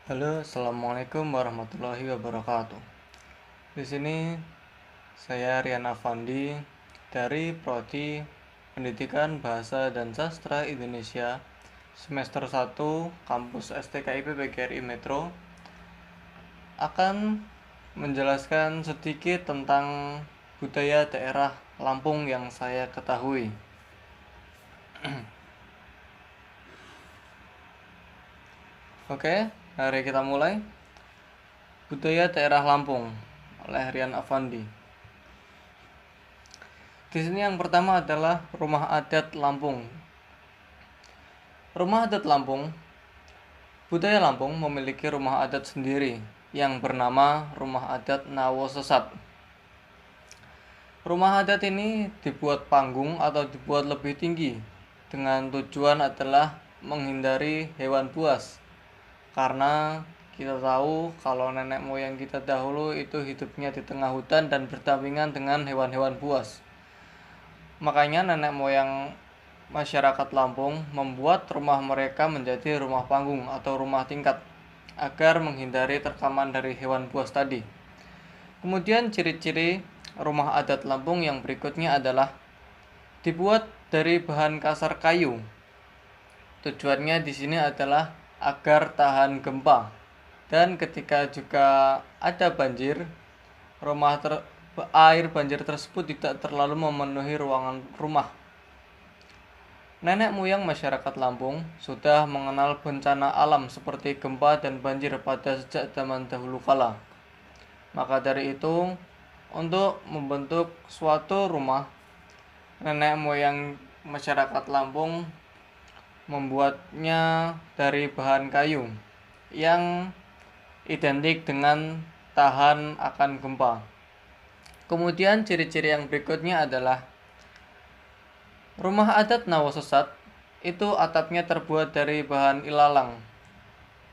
Halo, assalamualaikum warahmatullahi wabarakatuh. Di sini saya Rian Afandi dari Prodi Pendidikan Bahasa dan Sastra Indonesia semester 1 kampus STKIP PGRI Metro akan menjelaskan sedikit tentang budaya daerah Lampung yang saya ketahui. Oke, mari kita mulai. Budaya daerah Lampung oleh Rian Afandi. Di sini yang pertama adalah rumah adat Lampung. Rumah adat Lampung, budaya Lampung memiliki rumah adat sendiri yang bernama Rumah Adat Nawosesat. Rumah adat ini dibuat panggung atau dibuat lebih tinggi dengan tujuan adalah menghindari hewan buas. Karena kita tahu kalau nenek moyang kita dahulu itu hidupnya di tengah hutan dan berdampingan dengan hewan-hewan buas. Makanya nenek moyang masyarakat Lampung membuat rumah mereka menjadi rumah panggung atau rumah tingkat agar menghindari terkaman dari hewan buas tadi. Kemudian ciri-ciri rumah adat Lampung yang berikutnya adalah dibuat dari bahan kasar kayu. Tujuannya di sini adalah agar tahan gempa dan ketika juga ada banjir, air banjir tersebut tidak terlalu memenuhi ruangan rumah. Nenek moyang masyarakat Lampung sudah mengenal bencana alam seperti gempa dan banjir pada sejak zaman dahulu kala. Maka dari itu, untuk membentuk suatu rumah, nenek moyang masyarakat Lampung membuatnya dari bahan kayu yang identik dengan tahan akan gempa. Kemudian ciri-ciri yang berikutnya adalah rumah adat Nawosesat itu atapnya terbuat dari bahan ilalang.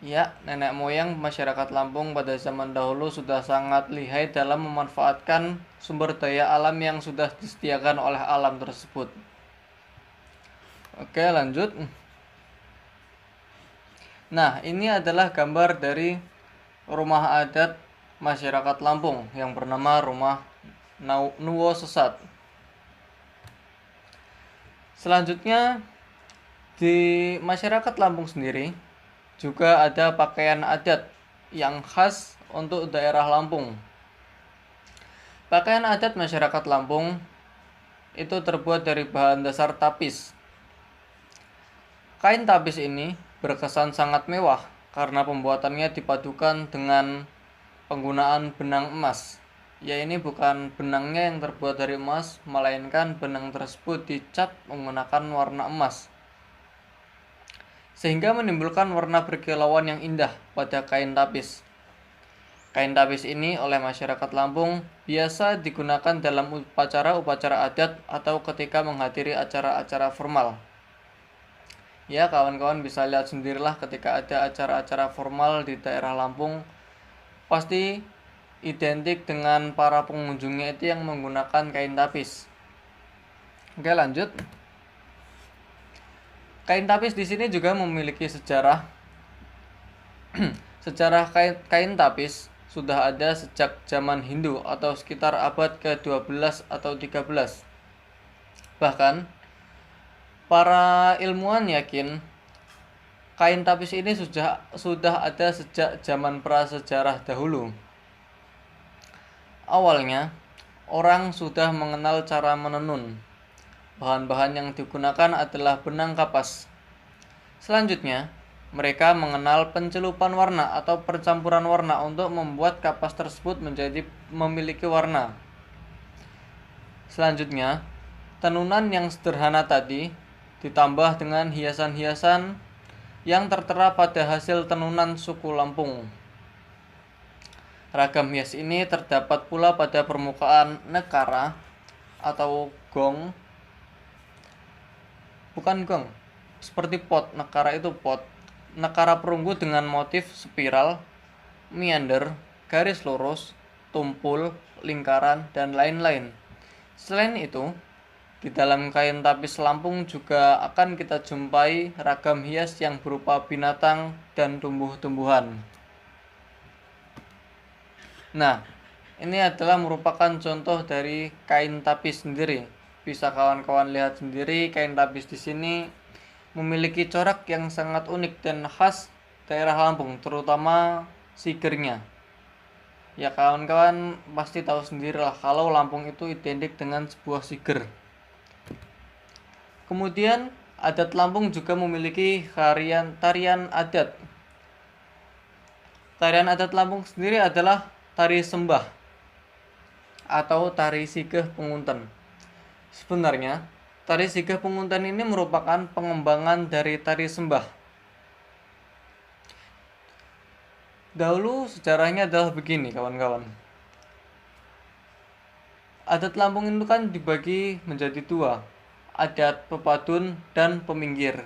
Ya, nenek moyang masyarakat Lampung pada zaman dahulu sudah sangat lihai dalam memanfaatkan sumber daya alam yang sudah disediakan oleh alam tersebut. Oke, lanjut. Nah, ini adalah gambar dari rumah adat masyarakat Lampung yang bernama Rumah Nawosesat. Selanjutnya, di masyarakat Lampung sendiri juga ada pakaian adat yang khas untuk daerah Lampung. Pakaian adat masyarakat Lampung itu terbuat dari bahan dasar tapis. Kain tapis ini berkesan sangat mewah karena pembuatannya dipadukan dengan penggunaan benang emas. Ya, ini bukan benangnya yang terbuat dari emas, melainkan benang tersebut dicat menggunakan warna emas, sehingga menimbulkan warna berkilauan yang indah pada kain tapis. Kain tapis ini oleh masyarakat Lampung biasa digunakan dalam upacara-upacara adat atau ketika menghadiri acara-acara formal. Ya, kawan-kawan bisa lihat sendirilah ketika ada acara-acara formal di daerah Lampung, pasti identik dengan para pengunjungnya itu yang menggunakan kain tapis. Oke, lanjut. Kain tapis di sini juga memiliki sejarah. Sejarah kain tapis sudah ada sejak zaman Hindu atau sekitar abad ke-12 atau 13. Bahkan para ilmuwan yakin kain tapis ini sudah ada sejak zaman prasejarah dahulu. Awalnya, orang sudah mengenal cara menenun. Bahan-bahan yang digunakan adalah benang kapas. Selanjutnya, mereka mengenal pencelupan warna atau percampuran warna untuk membuat kapas tersebut menjadi memiliki warna. Selanjutnya, tenunan yang sederhana tadi ditambah dengan hiasan-hiasan yang tertera pada hasil tenunan suku Lampung. Ragam hias ini terdapat pula pada permukaan nekara atau gong. Bukan gong, seperti pot. Nekara itu pot. Nekara perunggu dengan motif spiral, meander, garis lurus, tumpul, lingkaran, dan lain-lain. Selain itu, di dalam kain tapis Lampung juga akan kita jumpai ragam hias yang berupa binatang dan tumbuh-tumbuhan. Nah, ini adalah merupakan contoh dari kain tapis sendiri. Bisa kawan-kawan lihat sendiri, kain tapis di sini memiliki corak yang sangat unik dan khas daerah Lampung, terutama sigernya. Ya kawan-kawan pasti tahu sendirilah kalau Lampung itu identik dengan sebuah siger. Kemudian adat Lampung juga memiliki tarian adat. Tarian adat Lampung sendiri adalah tari sembah atau tari sigeh pengunten. Sebenarnya, tari sigeh pengunten ini merupakan pengembangan dari tari sembah. Dahulu sejarahnya adalah begini kawan-kawan. Adat Lampung itu kan dibagi menjadi dua, adat pepadun dan peminggir.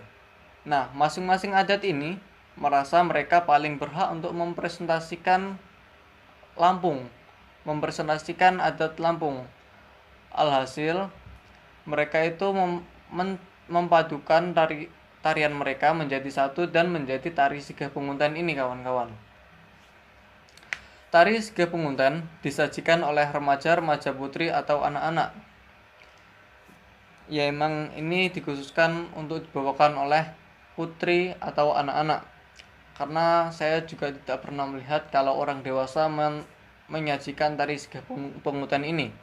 Nah, masing-masing adat ini merasa mereka paling berhak untuk mempresentasikan Lampung, mempresentasikan adat Lampung. Alhasil, mereka itu memadukan tarian mereka menjadi satu dan menjadi tari sigeh pengunten ini kawan-kawan. Tari sigeh pengunten disajikan oleh remaja-remaja putri atau anak-anak. Ya emang ini dikhususkan untuk dibawakan oleh putri atau anak-anak. Karena saya juga tidak pernah melihat kalau orang dewasa menyajikan tari sigeh pengunten ini.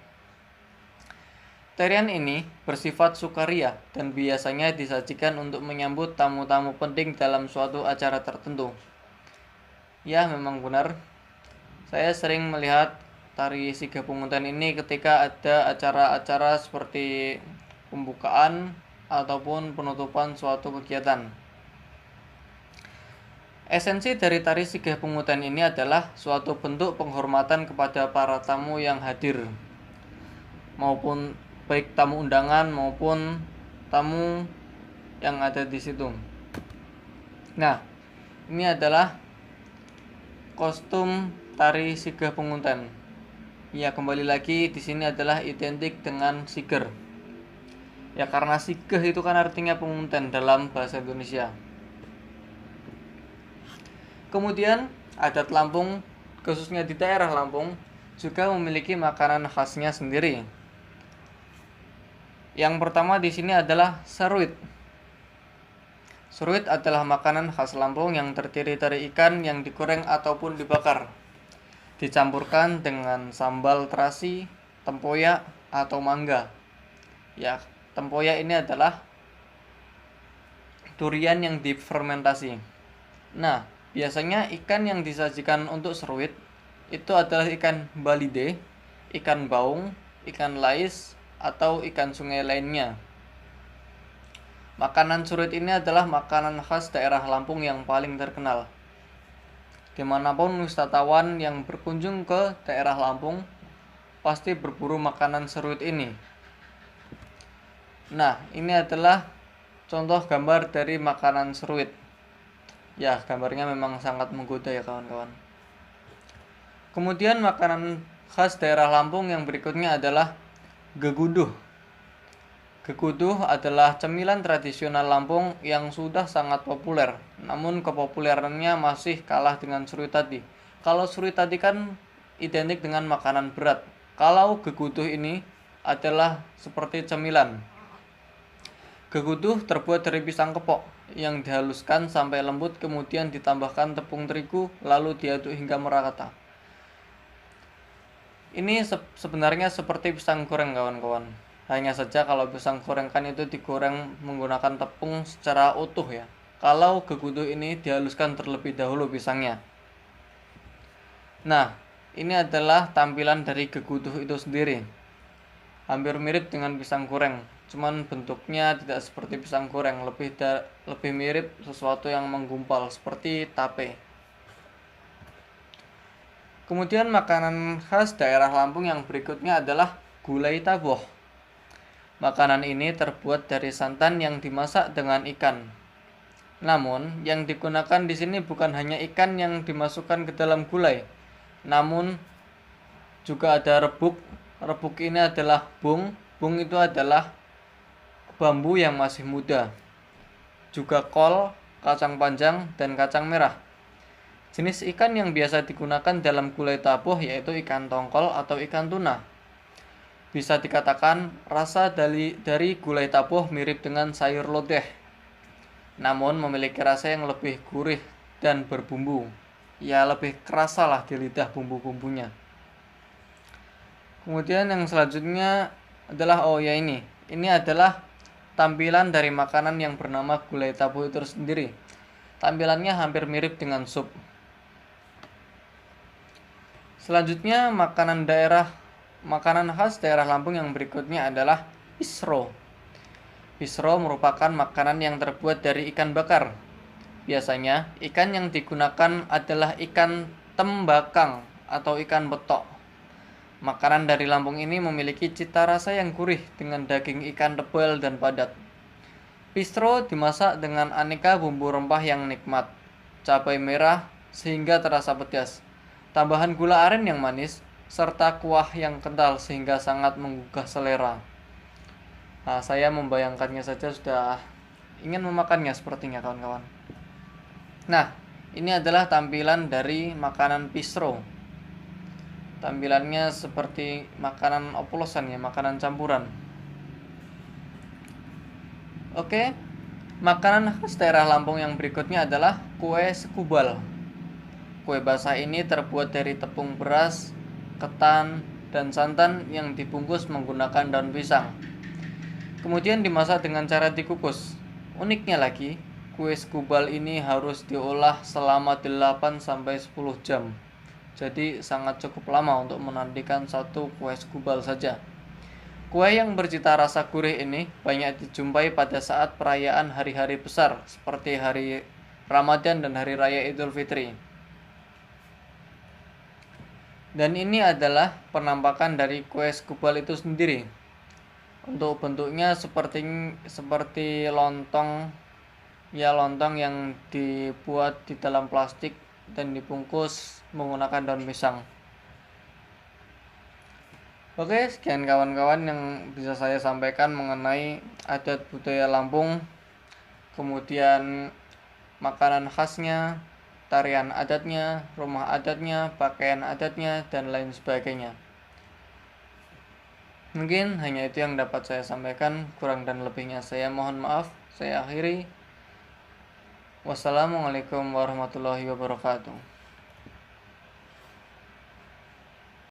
Tarian ini bersifat sukaria dan biasanya disajikan untuk menyambut tamu-tamu penting dalam suatu acara tertentu. Ya memang benar. Saya sering melihat tari sigeh pengunten ini ketika ada acara-acara seperti pembukaan ataupun penutupan suatu kegiatan. Esensi dari tari sigeh pengunten ini adalah suatu bentuk penghormatan kepada para tamu yang hadir, maupun baik tamu undangan maupun tamu yang ada di situ. Nah, ini adalah kostum tari sigeh pengunten. Ya, kembali lagi di sini adalah identik dengan siger. Ya, karena sigeh itu kan artinya pengunten dalam bahasa Indonesia. Kemudian, adat Lampung, khususnya di daerah Lampung, juga memiliki makanan khasnya sendiri. Yang pertama di sini adalah seruit. Seruit adalah makanan khas Lampung yang terdiri dari ikan yang digoreng ataupun dibakar, dicampurkan dengan sambal terasi, tempoyak, atau mangga. Ya, tempoyak ini adalah durian yang difermentasi. Nah, biasanya ikan yang disajikan untuk seruit itu adalah ikan balide, ikan baung, ikan lais, atau ikan sungai lainnya. Makanan seruit ini adalah makanan khas daerah Lampung yang paling terkenal. Dimanapun wisatawan yang berkunjung ke daerah Lampung pasti berburu makanan seruit ini. Nah, ini adalah contoh gambar dari makanan seruit. Ya, gambarnya memang sangat menggoda ya kawan-kawan. Kemudian makanan khas daerah Lampung yang berikutnya adalah geguduh. Geguduh adalah cemilan tradisional Lampung yang sudah sangat populer, namun kepopulerannya masih kalah dengan seruit tadi. Kalau seruit tadi kan identik dengan makanan berat. Kalau geguduh ini adalah seperti cemilan. Geguduh terbuat dari pisang kepok yang dihaluskan sampai lembut, kemudian ditambahkan tepung terigu, lalu diaduk hingga merata. Ini sebenarnya seperti pisang goreng kawan-kawan. Hanya saja kalau pisang goreng kan itu digoreng menggunakan tepung secara utuh ya. Kalau geguduh ini dihaluskan terlebih dahulu pisangnya. Nah, ini adalah tampilan dari geguduh itu sendiri. Hampir mirip dengan pisang goreng, cuman bentuknya tidak seperti pisang goreng, lebih mirip sesuatu yang menggumpal seperti tape. Kemudian makanan khas daerah Lampung yang berikutnya adalah gulai taboh. Makanan ini terbuat dari santan yang dimasak dengan ikan. Namun, yang digunakan di sini bukan hanya ikan yang dimasukkan ke dalam gulai, namun juga ada rebuk. Rebuk ini adalah bung. Bung itu adalah bambu yang masih muda. Juga kol, kacang panjang, dan kacang merah. Jenis ikan yang biasa digunakan dalam gulai taboh yaitu ikan tongkol atau ikan tuna. Bisa dikatakan rasa dari gulai taboh mirip dengan sayur lodeh, namun memiliki rasa yang lebih gurih dan berbumbu. Ya, lebih kerasa lah di lidah bumbu-bumbunya. Kemudian yang selanjutnya adalah ini adalah tampilan dari makanan yang bernama gulai taboh itu sendiri. Tampilannya hampir mirip dengan sup. Selanjutnya makanan khas daerah Lampung yang berikutnya adalah pisro. Pisro merupakan makanan yang terbuat dari ikan bakar. Biasanya ikan yang digunakan adalah ikan tembakang atau ikan betok. Makanan dari Lampung ini memiliki cita rasa yang gurih dengan daging ikan tebal dan padat. Pisro dimasak dengan aneka bumbu rempah yang nikmat, cabai merah sehingga terasa pedas, tambahan gula aren yang manis, serta kuah yang kental sehingga sangat menggugah selera. Nah, saya membayangkannya saja sudah ingin memakannya sepertinya kawan-kawan. Nah, ini adalah tampilan dari makanan pisro. Tampilannya seperti makanan oplosan ya, makanan campuran. Oke, makanan khas daerah Lampung yang berikutnya adalah kue sekubal. Kue basah ini terbuat dari tepung beras, ketan, dan santan yang dibungkus menggunakan daun pisang. Kemudian dimasak dengan cara dikukus. Uniknya lagi, kue sekubal ini harus diolah selama 8-10 jam. Jadi sangat cukup lama untuk menantikan satu kue sekubal saja. Kue yang bercita rasa gurih ini banyak dijumpai pada saat perayaan hari-hari besar seperti hari Ramadan dan hari raya Idul Fitri. Dan ini adalah penampakan dari kue sekubal itu sendiri. Untuk bentuknya seperti lontong, ya lontong yang dibuat di dalam plastik dan dibungkus menggunakan daun pisang. Oke, sekian kawan-kawan yang bisa saya sampaikan mengenai adat budaya Lampung, kemudian makanan khasnya, tarian adatnya, rumah adatnya, pakaian adatnya, dan lain sebagainya. Mungkin hanya itu yang dapat saya sampaikan, kurang dan lebihnya saya mohon maaf. Saya akhiri. Wassalamualaikum warahmatullahi wabarakatuh.